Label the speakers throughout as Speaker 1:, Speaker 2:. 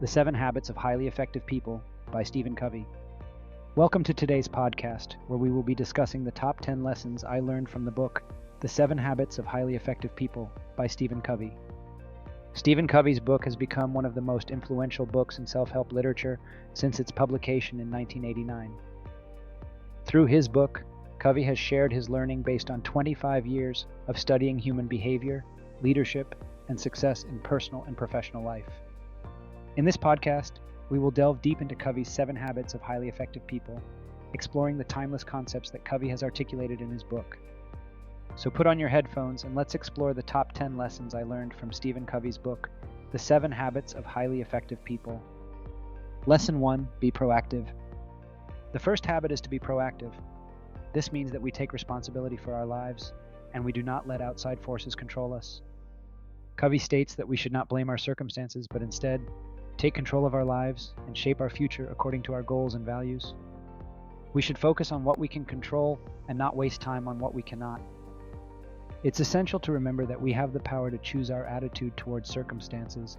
Speaker 1: The 7 Habits of Highly Effective People by Stephen Covey. Welcome to today's podcast, where we will be discussing the top 10 lessons I learned from the book, The 7 Habits of Highly Effective People by Stephen Covey. Stephen Covey's book has become one of the most influential books in self-help literature since its publication in 1989. Through his book, Covey has shared his learning based on 25 years of studying human behavior, leadership, and success in personal and professional life. In this podcast, we will delve deep into Covey's 7 Habits of Highly Effective People, exploring the timeless concepts that Covey has articulated in his book. So put on your headphones and let's explore the top 10 lessons I learned from Stephen Covey's book, The 7 Habits of Highly Effective People. Lesson 1, be proactive. The first habit is to be proactive. This means that we take responsibility for our lives, and we do not let outside forces control us. Covey states that we should not blame our circumstances, but instead, take control of our lives and shape our future according to our goals and values. We should focus on what we can control and not waste time on what we cannot. It's essential to remember that we have the power to choose our attitude towards circumstances,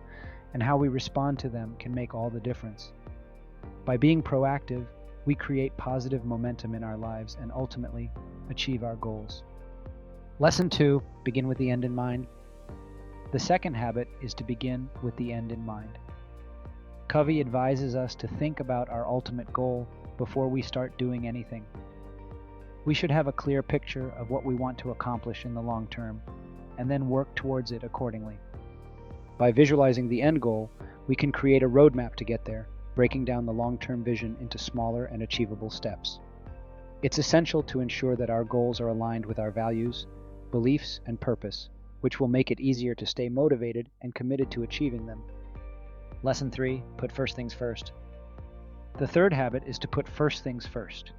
Speaker 1: and how we respond to them can make all the difference. By being proactive, we create positive momentum in our lives and ultimately achieve our goals. Lesson 2, begin with the end in mind. The second habit is to begin with the end in mind. Covey advises us to think about our ultimate goal before we start doing anything. We should have a clear picture of what we want to accomplish in the long term, and then work towards it accordingly. By visualizing the end goal, we can create a roadmap to get there, breaking down the long-term vision into smaller and achievable steps. It's essential to ensure that our goals are aligned with our values, beliefs, and purpose, which will make it easier to stay motivated and committed to achieving them. Lesson 3, put first things first. The third habit is to put first things first.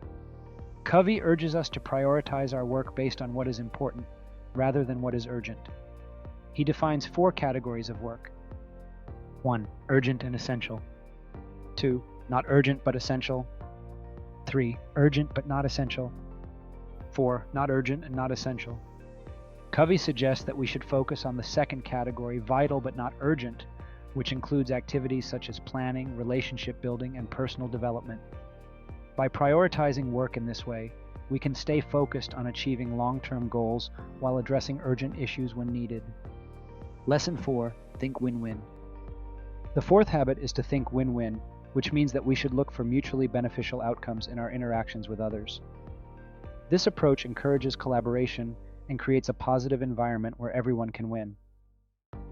Speaker 1: Covey urges us to prioritize our work based on what is important, rather than what is urgent. He defines 4 categories of work. 1. Urgent and essential. 2. Not urgent but essential. 3. Urgent but not essential. 4. Not urgent and not essential. Covey suggests that we should focus on the second category, vital but not urgent, which includes activities such as planning, relationship building, and personal development. By prioritizing work in this way, we can stay focused on achieving long-term goals while addressing urgent issues when needed. Lesson 4, think win-win. The fourth habit is to think win-win, which means that we should look for mutually beneficial outcomes in our interactions with others. This approach encourages collaboration and creates a positive environment where everyone can win.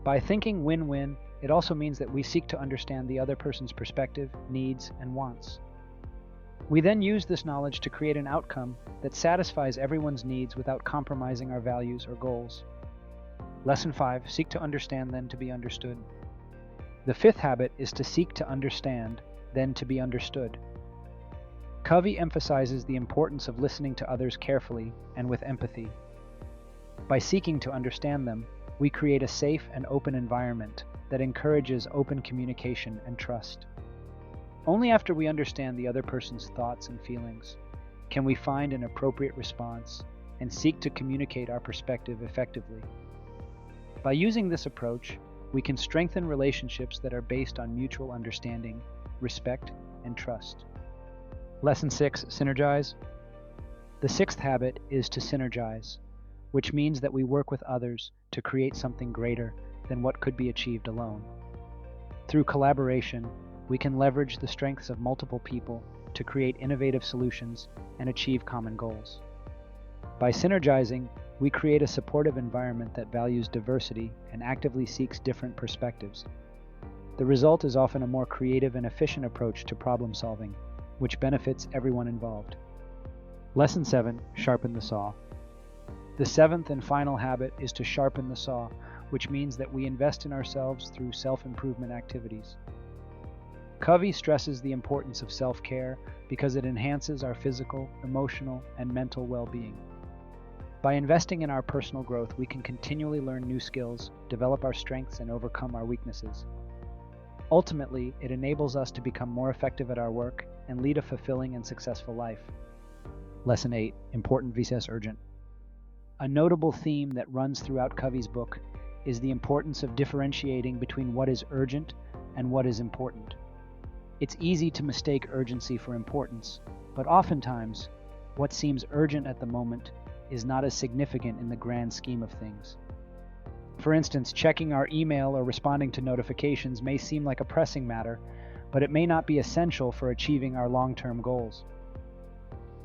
Speaker 1: By thinking win-win, it also means that we seek to understand the other person's perspective, needs, and wants. We then use this knowledge to create an outcome that satisfies everyone's needs without compromising our values or goals. Lesson 5, seek to understand, then to be understood. The fifth habit is to seek to understand, then to be understood. Covey emphasizes the importance of listening to others carefully and with empathy. By seeking to understand them, we create a safe and open environment that encourages open communication and trust. Only after we understand the other person's thoughts and feelings can we find an appropriate response and seek to communicate our perspective effectively. By using this approach, we can strengthen relationships that are based on mutual understanding, respect, and trust. Lesson 6, synergize. The sixth habit is to synergize, which means that we work with others to create something greater than what could be achieved alone. Through collaboration, we can leverage the strengths of multiple people to create innovative solutions and achieve common goals. By synergizing, we create a supportive environment that values diversity and actively seeks different perspectives. The result is often a more creative and efficient approach to problem solving, which benefits everyone involved. Lesson 7, sharpen the saw. The seventh and final habit is to sharpen the saw, which means that we invest in ourselves through self-improvement activities. Covey stresses the importance of self-care because it enhances our physical, emotional, and mental well-being. By investing in our personal growth, we can continually learn new skills, develop our strengths, and overcome our weaknesses. Ultimately, it enables us to become more effective at our work and lead a fulfilling and successful life. Lesson 8, important vs urgent. A notable theme that runs throughout Covey's book is the importance of differentiating between what is urgent and what is important. It's easy to mistake urgency for importance, but oftentimes, what seems urgent at the moment is not as significant in the grand scheme of things. For instance, checking our email or responding to notifications may seem like a pressing matter, but it may not be essential for achieving our long-term goals.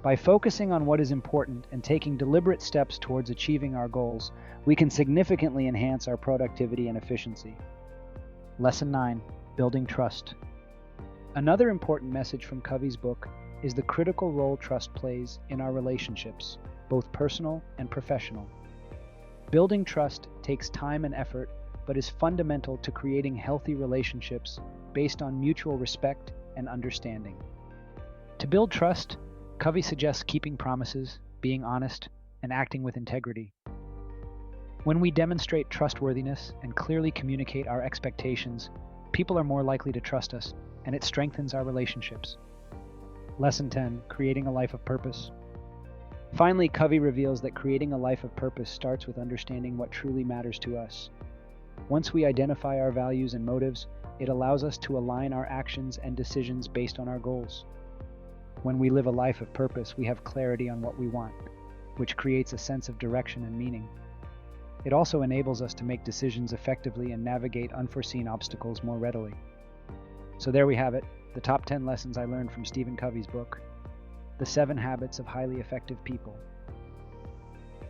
Speaker 1: By focusing on what is important and taking deliberate steps towards achieving our goals, we can significantly enhance our productivity and efficiency. Lesson 9. Building trust. Another important message from Covey's book is the critical role trust plays in our relationships, both personal and professional. Building trust takes time and effort, but is fundamental to creating healthy relationships based on mutual respect and understanding. To build trust, Covey suggests keeping promises, being honest, and acting with integrity. When we demonstrate trustworthiness and clearly communicate our expectations, people are more likely to trust us, and it strengthens our relationships. Lesson 10. Creating a life of purpose. Finally, Covey reveals that creating a life of purpose starts with understanding what truly matters to us. Once we identify our values and motives, it allows us to align our actions and decisions based on our goals. When we live a life of purpose, we have clarity on what we want, which creates a sense of direction and meaning. It also enables us to make decisions effectively and navigate unforeseen obstacles more readily. So there we have it, the top 10 lessons I learned from Stephen Covey's book, The 7 Habits of Highly Effective People.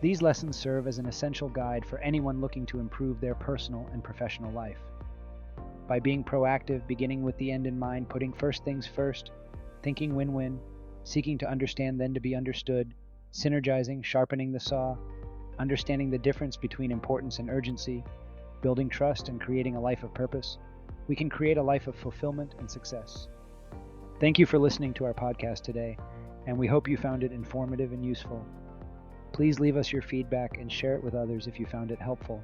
Speaker 1: These lessons serve as an essential guide for anyone looking to improve their personal and professional life. By being proactive, beginning with the end in mind, putting first things first, thinking win-win, seeking to understand then to be understood, synergizing, sharpening the saw, understanding the difference between importance and urgency, building trust and creating a life of purpose, we can create a life of fulfillment and success. Thank you for listening to our podcast today, and we hope you found it informative and useful. Please leave us your feedback and share it with others if you found it helpful.